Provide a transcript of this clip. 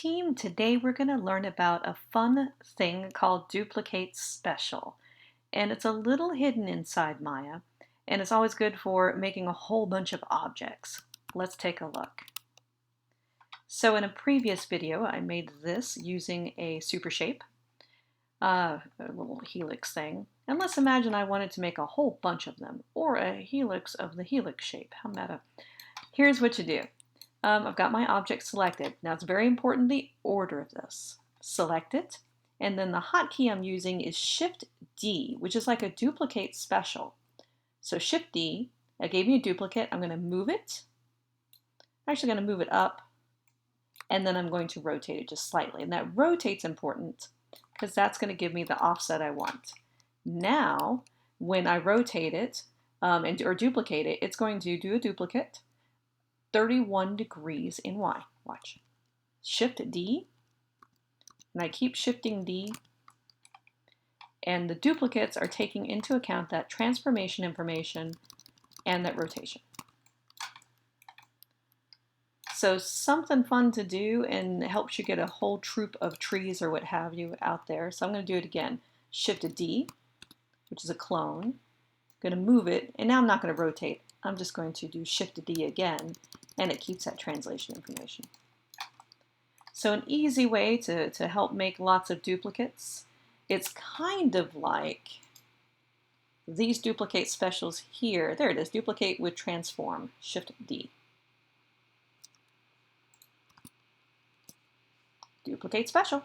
Team, today we're going to learn about a fun thing called duplicate special. And it's a little hidden inside Maya, and it's always good for making a whole bunch of objects. Let's take a look. So in a previous video, I made this using a super shape, a little helix thing. And let's imagine I wanted to make a whole bunch of them, or a helix of the helix shape. How meta. Here's what you do. I've got my object selected. Now it's very important the order of this. Select it, and then the hotkey I'm using is Shift D, which is like a duplicate special. So Shift D, that gave me a duplicate. I'm going to move it. I'm actually going to move it up, and then I'm going to rotate it just slightly. And that rotate's important because that's going to give me the offset I want. Now, when I rotate it or duplicate it, it's going to do a duplicate 31 degrees in Y. Watch. Shift D, and I keep shifting D, and the duplicates are taking into account that transformation information and that rotation. So something fun to do and helps you get a whole troop of trees or what have you out there. So I'm going to do it again. Shift D, which is a clone. I'm going to move it, and now I'm not going to rotate. I'm just going to do Shift D again, and it keeps that translation information. So an easy way to help make lots of duplicates, it's kind of like these duplicate specials here. There it is, duplicate with transform, Shift D. Duplicate special.